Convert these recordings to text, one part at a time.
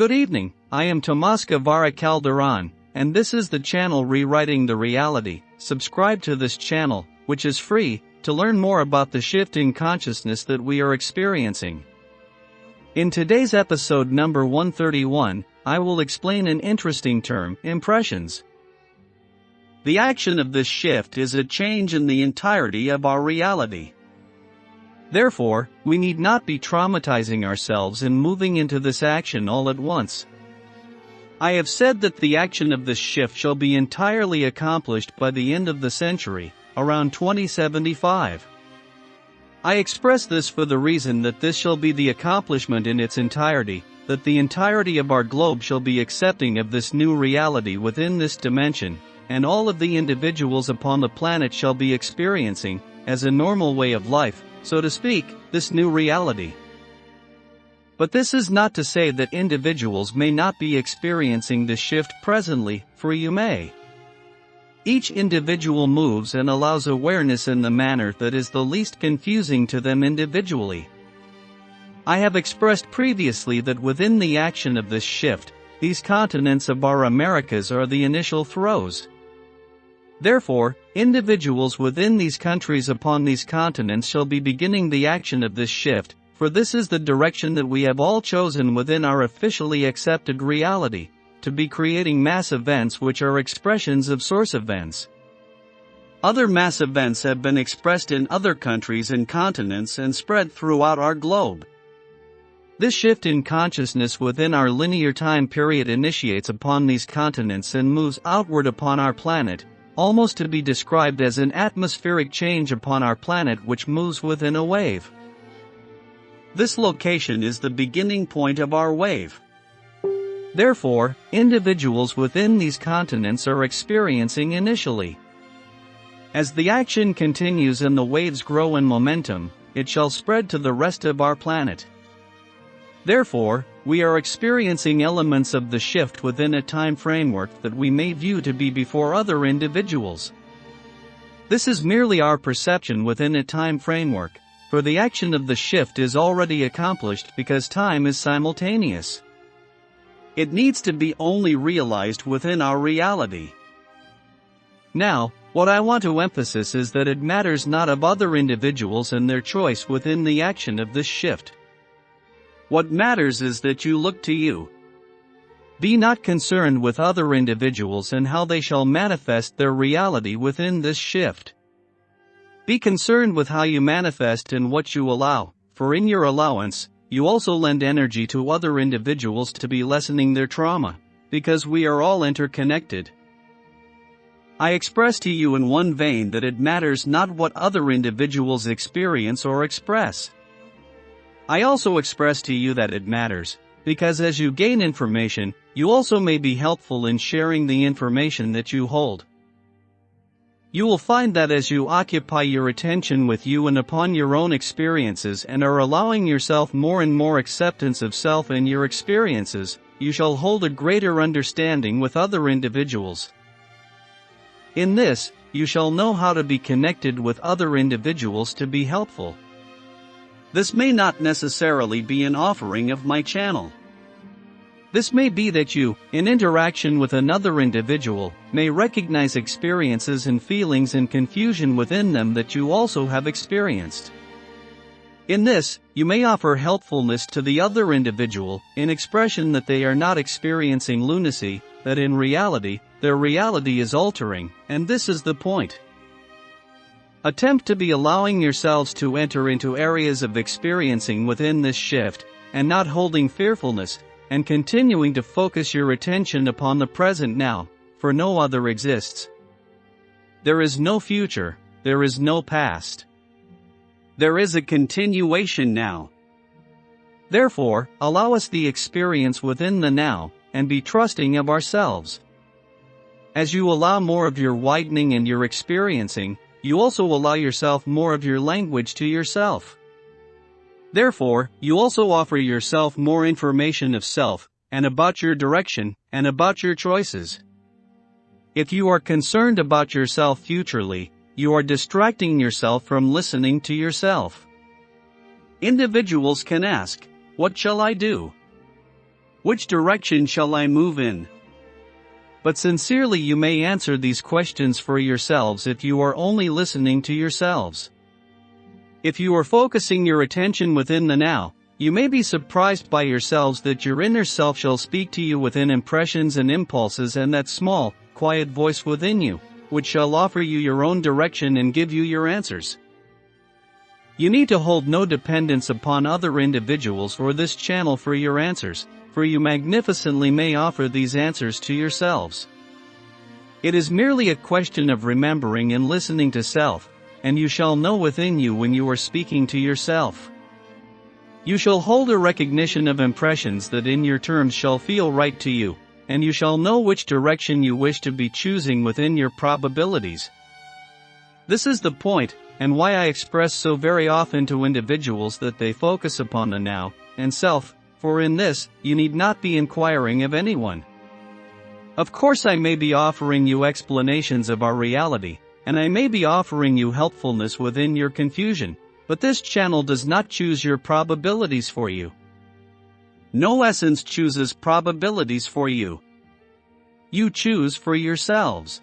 Good evening, I am Tomas Guevara Calderon, and this is the channel Rewriting the Reality. Subscribe to this channel, which is free, to learn more about the shift in consciousness that we are experiencing. In today's episode number 131, I will explain an interesting term, impressions. The action of this shift is a change in the entirety of our reality. Therefore, we need not be traumatizing ourselves in moving into this action all at once. I have said that the action of this shift shall be entirely accomplished by the end of the century, around 2075. I express this for the reason that this shall be the accomplishment in its entirety, that the entirety of our globe shall be accepting of this new reality within this dimension, and all of the individuals upon the planet shall be experiencing, as a normal way of life, so to speak, this new reality. But this is not to say that individuals may not be experiencing this shift presently, for you may. Each individual moves and allows awareness in the manner that is the least confusing to them individually. I have expressed previously that within the action of this shift, these continents of our Americas are the initial throes. Therefore, individuals within these countries upon these continents shall be beginning the action of this shift, for this is the direction that we have all chosen within our officially accepted reality, to be creating mass events which are expressions of source events. Other mass events have been expressed in other countries and continents and spread throughout our globe. This shift in consciousness within our linear time period initiates upon these continents and moves outward upon our planet, almost to be described as an atmospheric change upon our planet which moves within a wave. This location is the beginning point of our wave. Therefore, individuals within these continents are experiencing initially. As the action continues and the waves grow in momentum, it shall spread to the rest of our planet. Therefore, we are experiencing elements of the shift within a time framework that we may view to be before other individuals. This is merely our perception within a time framework, for the action of the shift is already accomplished because time is simultaneous. It needs to be only realized within our reality. Now, what I want to emphasize is that it matters not of other individuals and their choice within the action of this shift. What matters is that you look to you. Be not concerned with other individuals and how they shall manifest their reality within this shift. Be concerned with how you manifest and what you allow, for in your allowance, you also lend energy to other individuals to be lessening their trauma, because we are all interconnected. I express to you in one vein that it matters not what other individuals experience or express. I also express to you that it matters, because as you gain information, you also may be helpful in sharing the information that you hold. You will find that as you occupy your attention with you and upon your own experiences and are allowing yourself more and more acceptance of self and your experiences, you shall hold a greater understanding with other individuals. In this, you shall know how to be connected with other individuals to be helpful. This may not necessarily be an offering of my channel. This may be that you, in interaction with another individual, may recognize experiences and feelings and confusion within them that you also have experienced. In this, you may offer helpfulness to the other individual, in expression that they are not experiencing lunacy, that in reality, their reality is altering, and this is the point. Attempt to be allowing yourselves to enter into areas of experiencing within this shift, and not holding fearfulness, and continuing to focus your attention upon the present now, for no other exists. There is no future, there is no past. There is a continuation now. Therefore, allow us the experience within the now, and be trusting of ourselves. As you allow more of your widening and your experiencing, you also allow yourself more of your language to yourself. Therefore, you also offer yourself more information of self, and about your direction, and about your choices. If you are concerned about yourself futurely, you are distracting yourself from listening to yourself. Individuals can ask, "What shall I do?" Which direction shall I move in? But sincerely you may answer these questions for yourselves if you are only listening to yourselves. If you are focusing your attention within the now, you may be surprised by yourselves that your inner self shall speak to you within impressions and impulses, and that small, quiet voice within you, which shall offer you your own direction and give you your answers. You need to hold no dependence upon other individuals or this channel for your answers, for you magnificently may offer these answers to yourselves. It is merely a question of remembering and listening to self, and you shall know within you when you are speaking to yourself. You shall hold a recognition of impressions that in your terms shall feel right to you, and you shall know which direction you wish to be choosing within your probabilities. This is the point, and why I express so very often to individuals that they focus upon the now and self, for in this, you need not be inquiring of anyone. Of course I may be offering you explanations of our reality, and I may be offering you helpfulness within your confusion, but this channel does not choose your probabilities for you. No essence chooses probabilities for you. You choose for yourselves.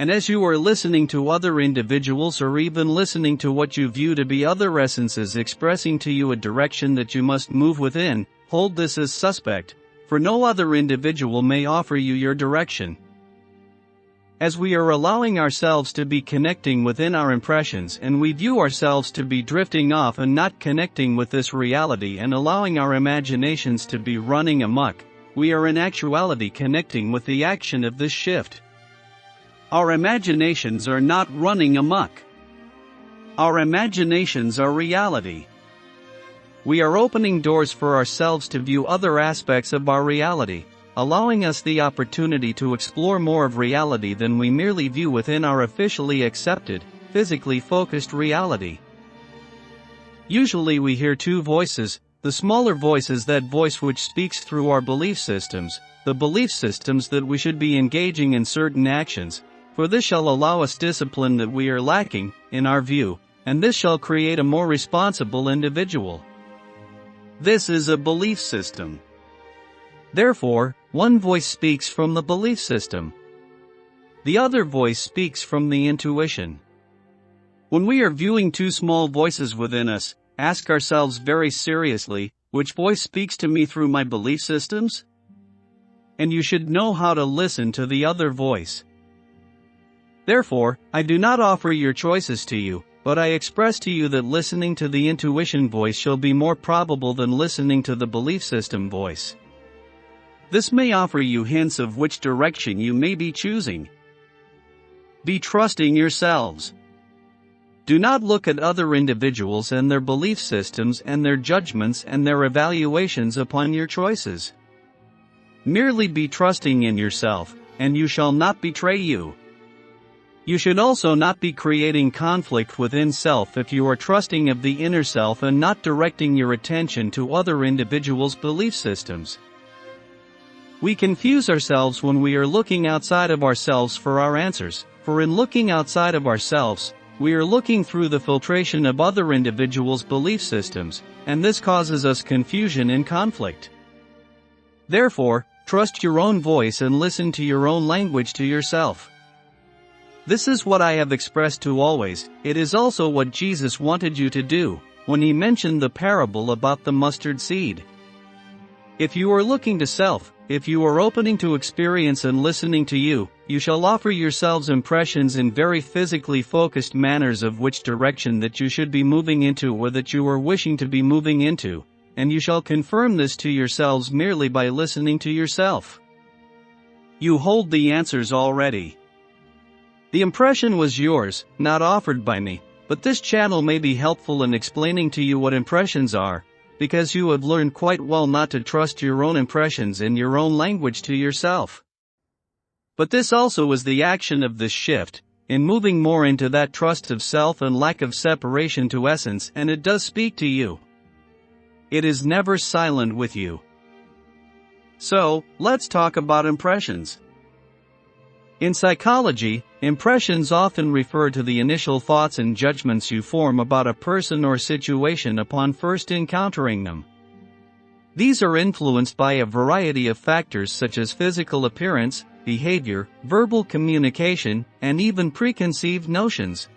And as you are listening to other individuals or even listening to what you view to be other essences expressing to you a direction that you must move within, hold this as suspect, for no other individual may offer you your direction. As we are allowing ourselves to be connecting within our impressions and we view ourselves to be drifting off and not connecting with this reality and allowing our imaginations to be running amok, we are in actuality connecting with the action of this shift. Our imaginations are not running amok. Our imaginations are reality. We are opening doors for ourselves to view other aspects of our reality, allowing us the opportunity to explore more of reality than we merely view within our officially accepted, physically focused reality. Usually we hear two voices. The smaller voice is that voice which speaks through our belief systems, the belief systems that we should be engaging in certain actions, for this shall allow us discipline that we are lacking, in our view, and this shall create a more responsible individual. This is a belief system. Therefore, one voice speaks from the belief system. The other voice speaks from the intuition. When we are viewing two small voices within us, ask ourselves very seriously, which voice speaks to me through my belief systems? And you should know how to listen to the other voice. Therefore, I do not offer your choices to you, but I express to you that listening to the intuition voice shall be more probable than listening to the belief system voice. This may offer you hints of which direction you may be choosing. Be trusting yourselves. Do not look at other individuals and their belief systems and their judgments and their evaluations upon your choices. Merely be trusting in yourself, and you shall not betray you. You should also not be creating conflict within self if you are trusting of the inner self and not directing your attention to other individuals' belief systems. We confuse ourselves when we are looking outside of ourselves for our answers, for in looking outside of ourselves, we are looking through the filtration of other individuals' belief systems, and this causes us confusion and conflict. Therefore, trust your own voice and listen to your own language to yourself. This is what I have expressed to always. It is also what Jesus wanted you to do, when he mentioned the parable about the mustard seed. If you are looking to self, if you are opening to experience and listening to you, you shall offer yourselves impressions in very physically focused manners of which direction that you should be moving into or that you are wishing to be moving into, and you shall confirm this to yourselves merely by listening to yourself. You hold the answers already. The impression was yours, not offered by me, but this channel may be helpful in explaining to you what impressions are, because you have learned quite well not to trust your own impressions in your own language to yourself. But this also is the action of this shift, in moving more into that trust of self and lack of separation to essence, and it does speak to you. It is never silent with you. So, let's talk about impressions. In psychology, impressions often refer to the initial thoughts and judgments you form about a person or situation upon first encountering them. These are influenced by a variety of factors such as physical appearance, behavior, verbal communication, and even preconceived notions.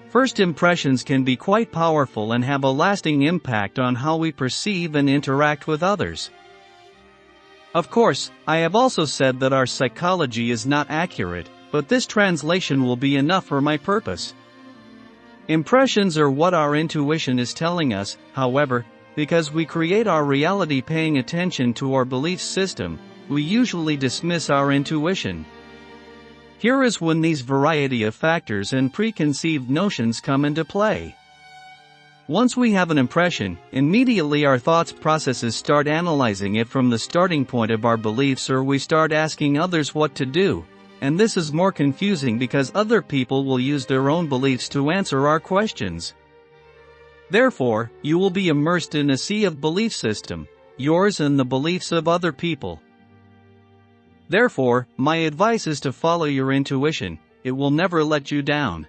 First impressions can be quite powerful and have a lasting impact on how we perceive and interact with others. Of course, I have also said that our psychology is not accurate, but this translation will be enough for my purpose. Impressions are what our intuition is telling us, however, because we create our reality paying attention to our belief system, we usually dismiss our intuition. Here is when these variety of factors and preconceived notions come into play. Once we have an impression, immediately our thoughts processes start analyzing it from the starting point of our beliefs, or we start asking others what to do, and this is more confusing because other people will use their own beliefs to answer our questions. Therefore, you will be immersed in a sea of belief system, yours and the beliefs of other people. Therefore, my advice is to follow your intuition, it will never let you down.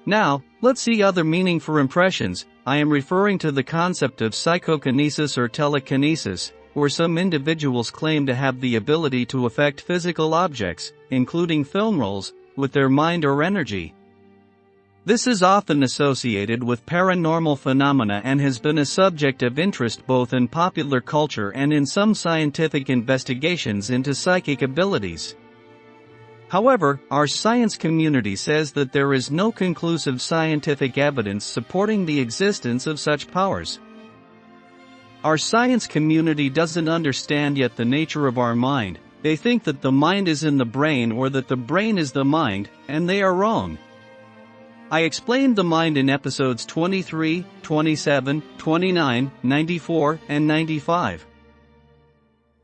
Now, let's see other meaning for impressions. I am referring to the concept of psychokinesis or telekinesis, where some individuals claim to have the ability to affect physical objects, including film rolls, with their mind or energy. This is often associated with paranormal phenomena and has been a subject of interest both in popular culture and in some scientific investigations into psychic abilities. However, our science community says that there is no conclusive scientific evidence supporting the existence of such powers. Our science community doesn't understand yet the nature of our mind. They think that the mind is in the brain or that the brain is the mind, and they are wrong. I explained the mind in episodes 23, 27, 29, 94, and 95.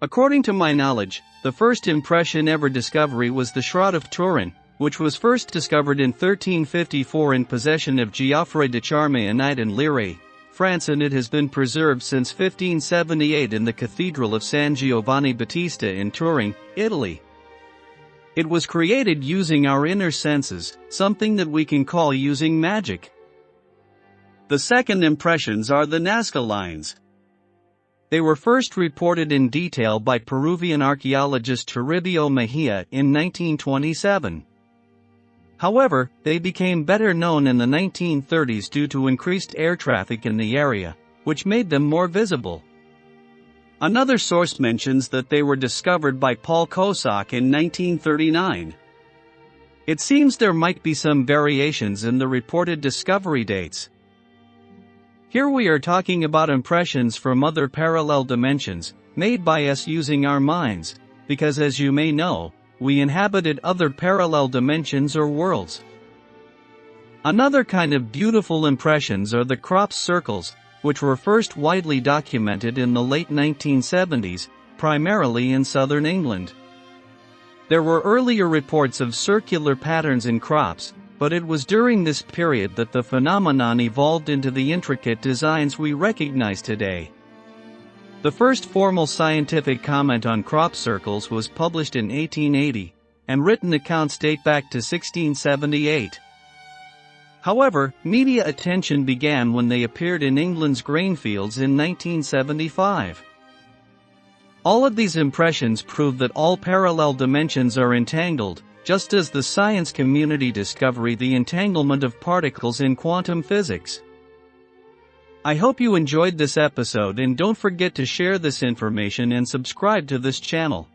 According to my knowledge, the first impression ever discovery was the Shroud of Turin, which was first discovered in 1354 in possession of Geoffroy de Charmey, a knight in Lire, France, and it has been preserved since 1578 in the Cathedral of San Giovanni Battista in Turin, Italy. It was created using our inner senses, something that we can call using magic. The second impressions are the Nazca lines. They were first reported in detail by Peruvian archaeologist Toribio Mejia in 1927. However, they became better known in the 1930s due to increased air traffic in the area, which made them more visible. Another source mentions that they were discovered by Paul Kosak in 1939. It seems there might be some variations in the reported discovery dates. Here we are talking about impressions from other parallel dimensions, made by us using our minds, because as you may know, we inhabited other parallel dimensions or worlds. Another kind of beautiful impressions are the crop circles, which were first widely documented in the late 1970s, primarily in southern England. There were earlier reports of circular patterns in crops, but it was during this period that the phenomenon evolved into the intricate designs we recognize today. The first formal scientific comment on crop circles was published in 1880, and written accounts date back to 1678. However, media attention began when they appeared in England's grain fields in 1975. All of these impressions prove that all parallel dimensions are entangled, just as the science community discovered the entanglement of particles in quantum physics. I hope you enjoyed this episode, and don't forget to share this information and subscribe to this channel.